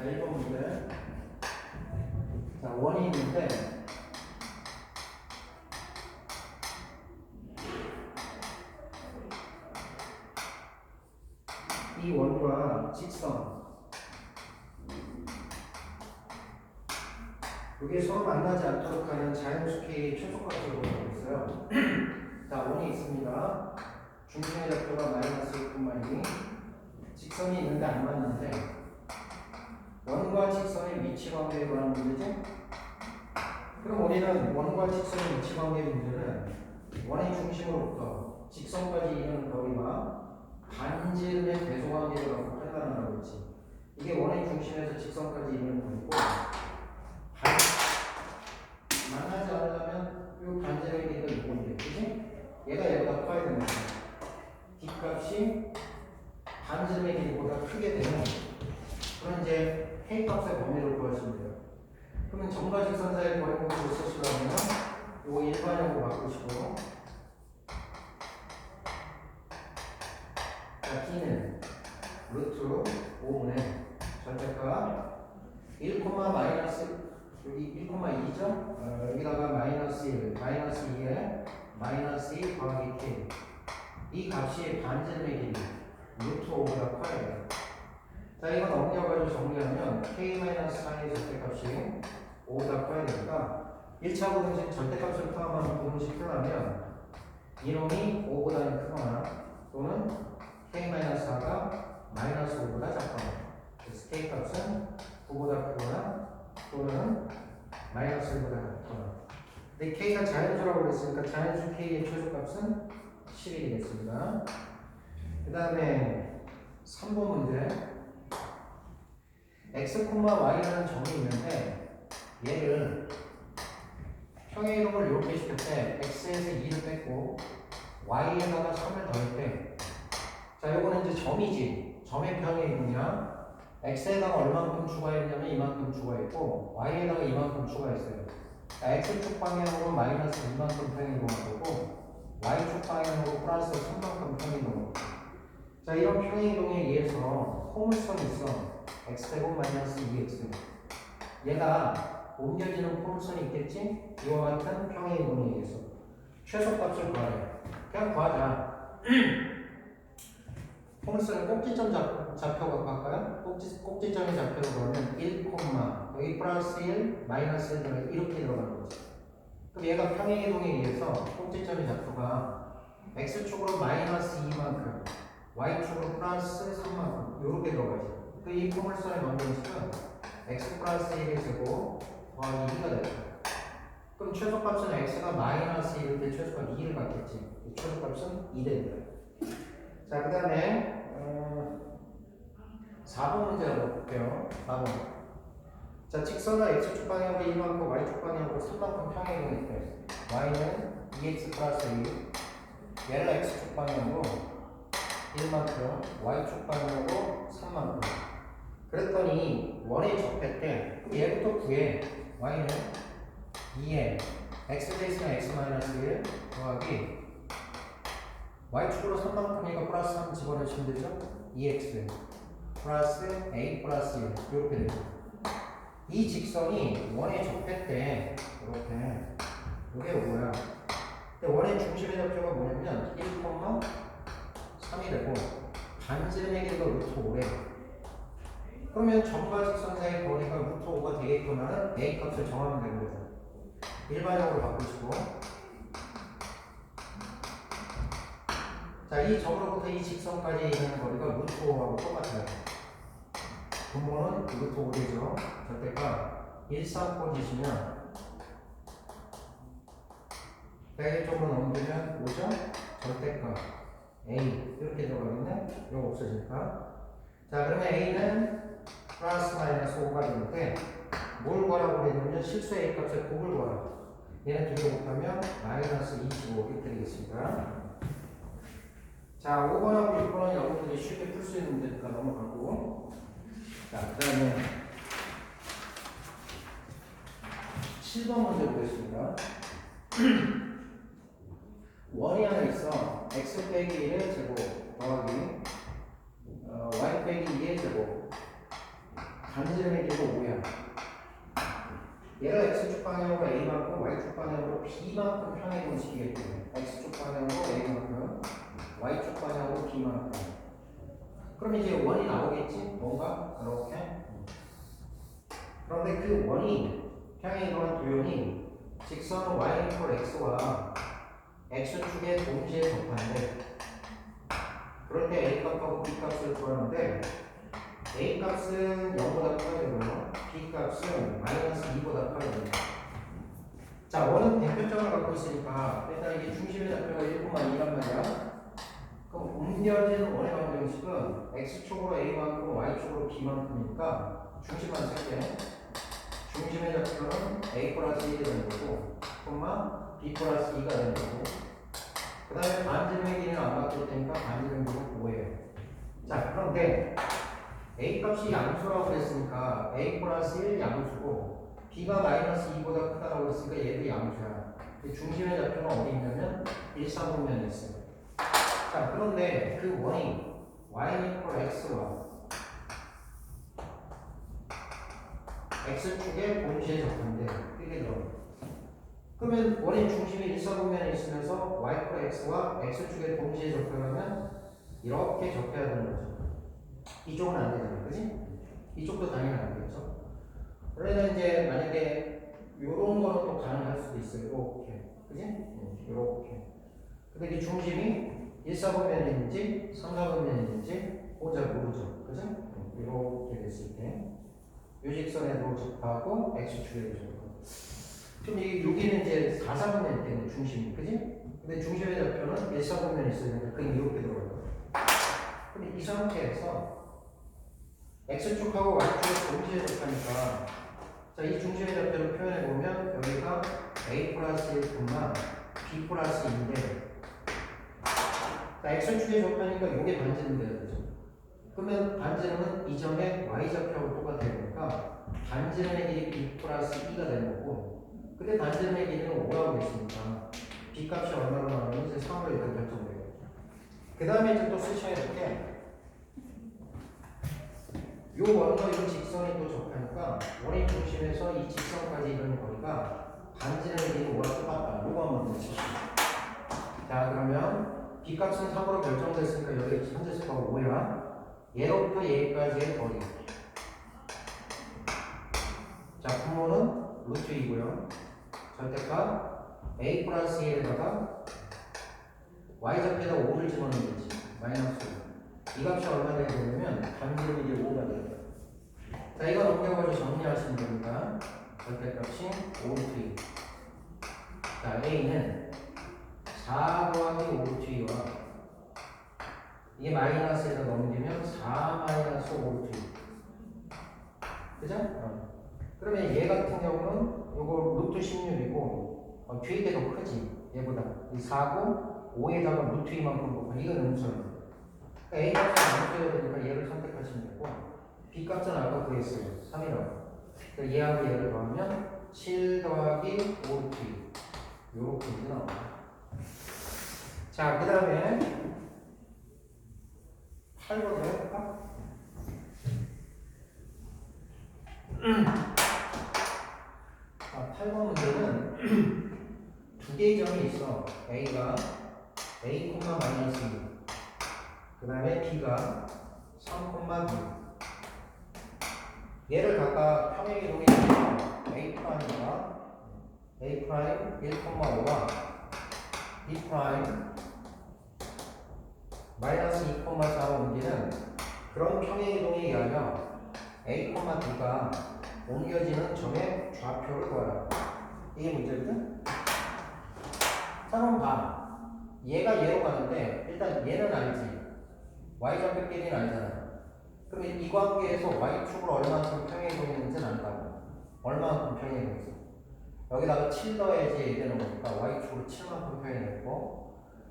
자, 1번 문제. 자, 원이 있는데 이 원과 직선 이게 서로 만나지 않도록 하는 자연수 K의 최소값을 보고 있어요. 자, 원이 있습니다. 중심의 좌표가 마이너스 1,2, 직선이 있는데 안 맞는데 원과 직선의 위치 관계에 관한 문제지? 그럼 우리는 원과 직선의 위치 관계 문제는 원의 중심으로부터 직선까지 이르는 거리와 반지름의 배수 관계를 갖고 판단하라고 했지. 이게 원의 중심에서 직선까지 이르는 거리고 만나지 않으려면 이 반지름의 길이가 이건데, 그치? 얘가 얘보다 커야 되는 거야. 뒷값이 반지름의 길이보다 크게 되면 그럼 이제 K값의 범위를 구하시면 돼요. 그러면 점과 직선 사이의 거리값을 쓰시려면 이거 일반형으로 바꾸시고, 자, T는 루트 5분의 절대값 1, 마이너스 여기 1,2죠? 여기다가 마이너스 1, 마이너스 2에 마이너스 2 더하기 K. 이 값이 반지름의 길이 루트 5보다 커야 돼요. 자, 이건 옮겨가지고 정리하면 K-4의 절대값이 5보다 커야 되니까 1차 부등식 절대값을 포함하는 부등식 표현하면 이놈이 5보다는 크거나 또는 K-4가 마이너스 5보다 작거나, 그래서 K값은 9보다 크거나 또는 마이너스 1보다 작거나. 근데 K가 자연수라고 그랬으니까 자연수 K의 최소값은 11이 되겠습니다. 그 다음에 3번 문제. x, y라는 점이 있는데 얘를 평행이동을 이렇게 시킬 때 x에서 2를 뺐고 y에다가 3을 더할 때, 자, 요거는 이제 점이지. 점의 평행이동이야. x에다가 얼만큼 추가했냐면 이만큼 추가했고 y에다가 이만큼 추가했어요. 자, x축 방향으로 마이너스 2만큼 평행이동할 거고 y축 방향으로 플러스 3만큼 평행이동할 거고. 자, 이런 평행이동에 의해서 포물선이 있어. x제곱 마이너스 2x. 얘가 옮겨지는 포물선이 있겠지? 이와 같은 평행이동에 의해서 최소값을 구하래. 그냥 구하자. 포물선을 꼭지점 좌표 갖고 할까요? 꼭지점의 좌표로 보면 1, 여기 플러스 1, 마이너스 1 이렇게 들어가는 거지. 그럼 얘가 평행이동에 의해서 꼭지점의 좌표가 x축으로 마이너스 2만큼 y축으로 플러스 3만큼 이렇게 들어가지. 그 이 포물선의 방정식은 x 플러스 1의 제곱 더하기 2가 될 거야. 그럼 최소값은 x가 마이너스 1일 때 최소값 2를 갖겠지. 최소값은 2 된다. 자, 그 다음에 4번 문제 한번 볼게요. 4번. 자, 직선은 x축 방향으로 1만큼 y축 방향으로 3만큼 평행이동일 때 y는 2x 플러스 1, 얘를 x축 방향으로 1만큼 y축 방향으로 3만큼. 그랬더니 원에 접할 때 그럼 얘부터 구해. y는 2에 x제곱은 x-1 더하기 y축으로 3만큼이니까 플러스 3 집어넣으시면 되죠? 2x 플러스 a 플러스 1 이렇게 되죠. 이 직선이 원에 접할 때 이렇게 이게 뭐야? 근데 원의 중심의 좌표가 뭐냐면 1,3이 되고 반지름의 길이가 루트 5래. 그러면 점과 직선 사이의 거리가 루트 5가 되겠구나는 a 값을 정하면 되는 거죠. 일반적으로 바꾸시고, 자, 이 점으로부터 이 직선까지 있는 거리가 루트 5하고 똑같아요. 분모는 루트 5되죠. 절대값 1,3 꽂으시면 100의 쪽으로 넘기면 5죠? 절대값 A 이렇게 들어가겠네? 이거 없어지니까. 자, 그러면 A는 플러스 마이너스 5가 되는데 뭘 구하라고 그랬냐면 실수 A 값의 곱을 구하라. 얘는 두 개 곱하면 마이너스 25 이렇게 되겠습니다. 자, 5번하고 6번은 여러분들이 쉽게 풀 수 있는 문제니까 넘어가고, 자, 그 다음에 7번 문제 보겠습니다. 원이 하나 있어. x 빼기 1의 제곱 더하기 y 빼기 2의 제곱 반지름의 길이가 5야. 얘가 x축 방향으로 a만큼 y축 방향으로 b만큼 평행을 시키기 때문에 x축 방향으로 a만큼 y축 방향으로 b만큼. 그럼 이제 원이 나오겠지? 뭔가 이렇게. 그런데 그 원이 평행이동한 도형이 직선 y 이퀄 x와 x축의 동시에 접하는데, 그럴 때 a 값하고 b 값을 구하는데 a 값은 0보다 커야 되고요, b 값은 마이너스 2보다 커야 됩니다. 자, 원은 대표점을 갖고 있으니까 일단 이게 중심의 좌표가 1,2란 말이야. 그럼 옮겨진 원의 방정식은 x축으로 a만큼 y축으로 b만큼이니까 중심만 쓸게. 중심의 좌표는 a 플러스 1이 되는 거고, b 플러스 2가 되는 거고, 그 다음에 반지름의 길이는 안 바뀔 테니까 반지름 길이는 5예요. 자, 그런데 a 값이 양수라고 그랬으니까 a 플러스 1 양수고 b가 마이너스 2보다 크다고 그랬으니까 얘도 양수야. 중심의 좌표는 어디 있냐면 1,3분면에 있어요. 자, 그런데 그 원이 y 이퀄 x와 x축의 동시에 접한대. 이게 들어. 그러면 원의 중심이 1,4분면에 있으면서 y 이퀄 x와 x축의 동시에 접하려면 이렇게 접해야 되는 거죠. 이쪽은 안 되잖아, 그지? 이쪽도 당연히 안 되겠죠. 그러면 이제 만약에 요런 거는 또 가능할 수도 있어요. 이렇게, 그지? 이렇게. 근데 이게 중심이 1,4분면인지 3,4분면인지 잘 모르죠, 그지? 이렇게 됐을 때 요직선에도 접하고 x축에도 접하고. 그럼 여기는 이제 4,4분면일 때는 중심이, 그지? 근데 중심의 좌표는 1,4분면에 있어야 그냥 이렇게 들어가요. 근데 이 상태에서 x축하고 y축을 동시에 접하니까, 자, 이 중심의 좌표를 표현해 보면 여기가 a 플러스 1, b 플러스 2인데, 자, x축에 접하니까 이게 반지름 돼야 되죠. 그러면 반지름은 이전에 y좌표하고 똑같아야 되니까 반지름의 길이 b 플러스 2가 되는 거고, 근데 반지름의 길이는 5라고 했으니까 b 값이 얼마로 나오면 이제 3으로 일단 결정돼요. 그 다음에 이제 또 수치해 볼게. 요 원과 요 직선이 또 접하니까 원의 중심에서 이 직선까지 이르는 거리가 반지름의 길이 5랑 똑같다. 요거 한번 보시죠. 자, 그러면 b 값은 3으로 결정됐으니까 여기 현재 수가 5야. 얘로부터 얘까지의 거리. 자, 분모는 루트 2고요. 절대값 a 플러스 1에다가 y좌표에다 5를 집어넣으면 되지. 마이너스 5. 이 값이 얼마 되게 되냐면 반지름이 이제 5가 돼요. 자, 이거 넘겨가지고 정리하시면 됩니다. 절대값이 5 루트 2. 자, a는 4 더하기 5 루트 2와 이게 마이너스에다 넘기면 4 마이너스 5 루트 2. 그죠? 그러면 얘 같은 경우는 요거 루트 16이고 뒤에 게 더 크지, 얘보다. 이 4고 5에다가 루트 2만큼 곱하 이건 음수예요. 그러니까 a 값은 음수여야 되니까 얘를 선택하시면 되고, b 값은 아까 구했어요, 3이라고. 그러니까 얘하고 얘를 더하면 7 더하기 5 루트 2 요렇게 이제 나옵니다. 자, 그 다음에 8번으로 해볼까? 자, 8번 문제는 두 개의 점이 있어. A가 A, 마이너스 2. 그 다음에 B가 3, B. 얘를 각각 평행이동에 A 프라임과 A 프라임 1,5와 B 프라임 마이너스 2,4로 옮기는 그런 평행이동에 의하여 A, B가 옮겨지는 점의 좌표를 구하라. 이게 문제거든? 자, 그럼 봐. 얘가 얘로 가는데 일단 얘는 알지. y좌표끼리는 알잖아. 그러면 이 관계에서 y축으로 얼마만큼 평행이동했는지는 안다고. 얼마만큼 평행이동했어. 여기다가 7 더해야지 되는 거니까 y축으로 7만큼 평행했고,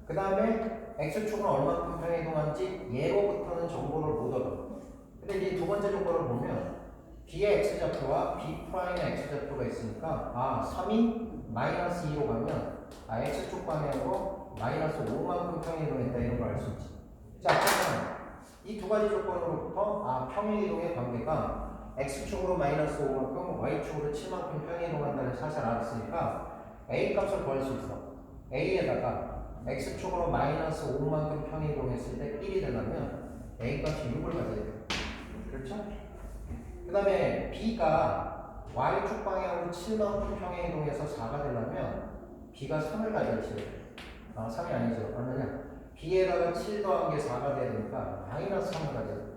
그 다음에 x축은 얼마만큼 평행이동한지 얘로부터는 정보를 못 얻어. 근데 이제 두 번째 조건을 보면 b의 x좌표와 b 프라임의 x좌표가 있으니까 3이 마이너스 2로 가면 x축 방향으로 마이너스 5만큼 평행이동했다 이런 걸 알 수 있지. 자, 그러면 이 두 가지 조건으로부터 평행이동의 관계가 x축으로 마이너스 5만큼 y축으로 7만큼 평행이동한다는 사실 알았으니까 a 값을 구할 수 있어. a에다가 x축으로 마이너스 5만큼 평행이동했을 때 1이 되려면 a 값이 6을 가져야 돼. 그렇죠? 그 다음에 b가 y축 방향으로 7만큼 평행이동해서 4가 되려면 b가 3을 가져야지. 3이 아니죠. 얼마냐? b에다가 7 더한 게 4가 돼야 되니까 마이너스 3을 가져야 돼.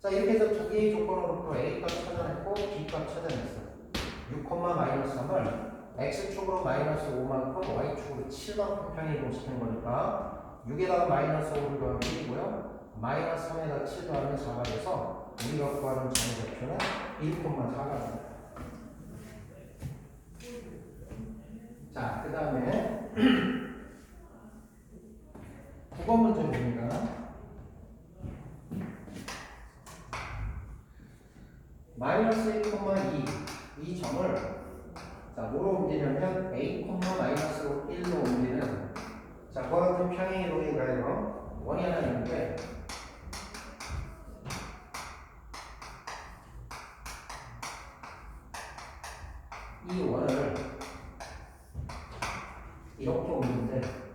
자, 이렇게 해서 두 개의 조건으로 a 값 찾아냈고 b 값 찾아냈어. 6, 마이너스 3을 x축으로 마이너스 5만큼 y축으로 7만큼 평행이동 시키는 거니까 6에다가 마이너스 5를 더하면 1이고요. 마이너스 3에다가 7 더하면 4가 돼서 우리가 구하는 점의 좌표는 1,4가 됩니다. 자, 그 다음에 9번 문제 봅니다. 마이너스 1,2 이 점을 자 뭐로 옮기냐면 a, 마이너스 1로 옮기는 자 그와 같은 평행이동에 가요 원이 하나 있는데 이 원을 이렇게 옮기는데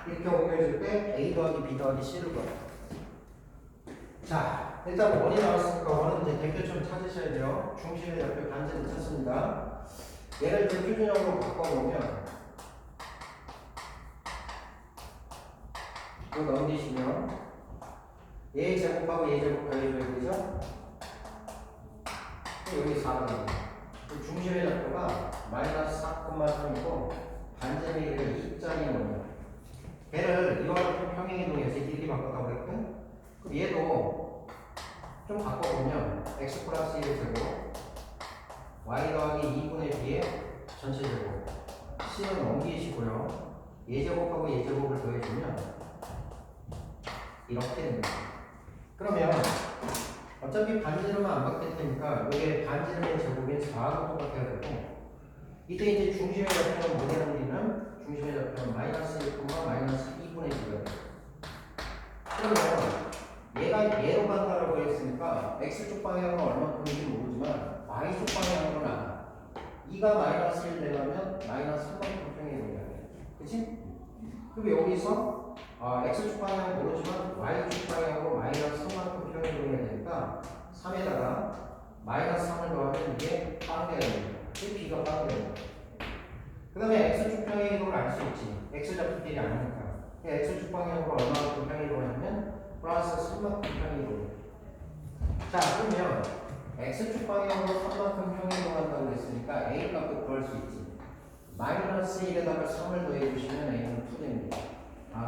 이렇게 옮겨줄 때 a 더하기 b 더하기 c를 구해요. 자, 일단 원이 나왔으니까 원은 이제 대표점 찾으셔야 돼요. 중심의 좌표 반지를 찾습니다. 얘를 대표준형으로 바꿔보면 이거 넘기시면 얘 제곱하고 얘 제곱 더해줘야 되죠? 여기 4가 나와요. 중심의 좌표가 마이너스 4,3이고 반지의 길이가 2짜리 원이에요. 얘를 이와 같은 평행이동에서 이렇게 바꿨다고 했고 그럼 얘도 좀 바꿔보면 x 플러스 1의 제곱 y 더하기 2분의 b의 전체 제곱 c는 넘기시고요. 예제곱하고 예제곱을 더해주면 이렇게 됩니다. 그러면 어차피 반지름은 안 바뀔 테니까 이게 반지름의 제곱인 4하고 똑같아야 되고 이때 이제 중심의 좌표는 뭐에 넘기면 중심의 좌표는 마이너스 1, 마이너스 2분의 2가 돼요. 그러면 얘가 얘로 간다라고 했으니까 x축 방향은 얼마큼인지 모르지만 y축 방향으로는 알아. 2가 마이너스 1 되려면 마이너스 3만큼 평행이동해야 돼. 그치? 그리고 여기서 x축 방향은 모르지만 y축 방향으로 마이너스 3만큼 평행이동해야 되니까 3에다가 마이너스 3을 더하면 이게 빵대가 됩니다. b가 빵대가 됩니다. 그 다음에 x축 평행이동을 알 수 있지. x좌표끼리 아니니까. x축 방향으로 얼마만큼 평행이동하냐면 플러스 3만큼 평행이동. 자, 그러면 x축 방향으로 3만큼 평행이동한다고 했으니까 a 값도 구할 수 있지. 마이너스 1에다가 3을 더해주시면 a는 2 됩니다.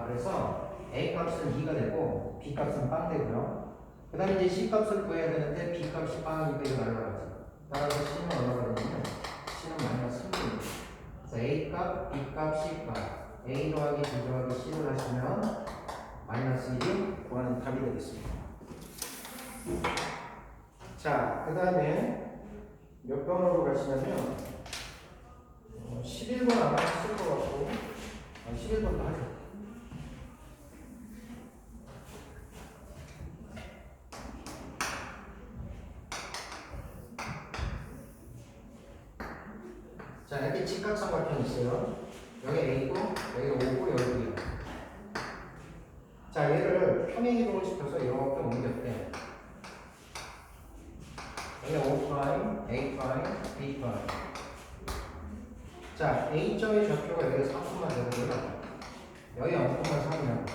그래서 a 값은 2가 되고 b 값은 빵 되고요. 그 다음에 이제 c 값을 구해야 되는데 b 값이 빵이니까 이거 날라가지. 따라서 c는 얼마가 되냐면 c는 마이너스 3 됩니다. 그래서 a 값, b 값, c 값 a 더하기 b 더하기 c를 하시면 마이너스 1이 구하는 답이 되겠습니다. 자, 그 다음에 몇 번으로 가시냐면 11번 아마 했을 것 같고 11번도 하죠. 자, 이렇게 직각삼각형이 있어요. 여기 A고 여기 5고 여기 2. 자, 얘를 평행이동을 시켜서 이렇게 옮겼대. 여기 O', A', B'. 자, A점의 좌표가 여기 4만 되고요. 여기 0,3이야.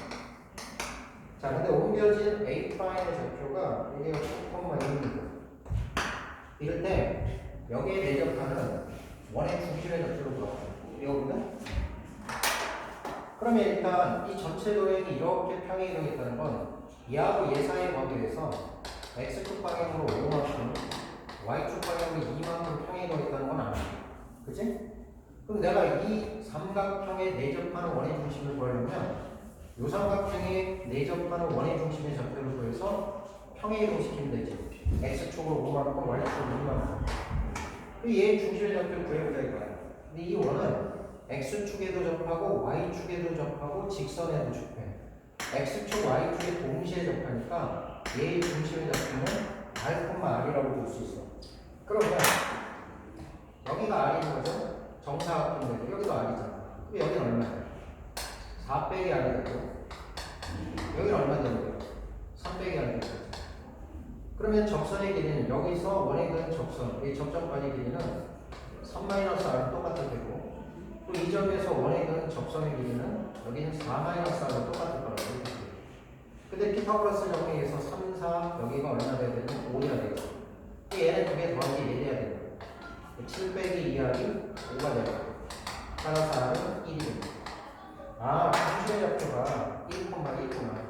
자, 근데 옮겨진 A'의 좌표가 여기가 4,1입니다. 이럴 때 여기에 대적하는 원의 중심의 좌표로 들어가요. 이거거든? 그러면 일단 이 전체 도형이 이렇게 평행이동했다는 건 얘하고 얘 사이의 관계에서 x축 방향으로 5만큼 y축 방향으로 2만큼 평행이동했다는 건 아니야. 그치? 그럼 내가 이 삼각형에 내접하는 원의 중심을 구하려면 이 삼각형에 내접하는 원의 중심의 좌표를 구해서 평행이동 시키면 되지. x축으로 5만큼 y축으로 2만큼 얘 중심의 좌표를 구해보자 이거야. 근데 이 원은 x축에도 접하고 y축에도 접하고 직선에도 접해. x축, y축에 동시에 접하니까 얘의 중심의 접히는 r,r이라고 볼 수 있어. 그러면 여기가 r인 거죠? 정사각형인데 여기도 r이잖아. 그럼 여기는 얼마야? 4 빼기 r이 되고 여기는 얼마 되는 거야? 3 빼기 r이 되는 거죠. 그러면 접선의 길이는 여기서 원에 그은 접선, 이 접점까지 길이는 3-r은 똑같을 테고 또 이 점에서 원에 그은 접선의 길이는 여기는 4-r은 똑같을 거라고 해요. 근데 피타고라스 정리에서 3, 4 여기가 얼마 돼야 되는 5야 되겠어. 얘는 두 개 더하기 1 해야 되는 거야. 7 빼기 2r이 5가 되고 따라서 r은 1이 됩니다. 아, 중심의 좌표가 1,1구나.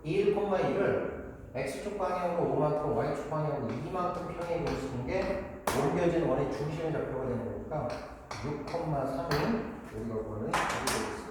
이 1,1을 x축 방향으로 5만큼, y축 방향으로 2만큼 평행해 보시는 게 옮겨진 원의 중심의 좌표가 되는 거니까 6,3이 우리가 구하는 답이 되겠습니다.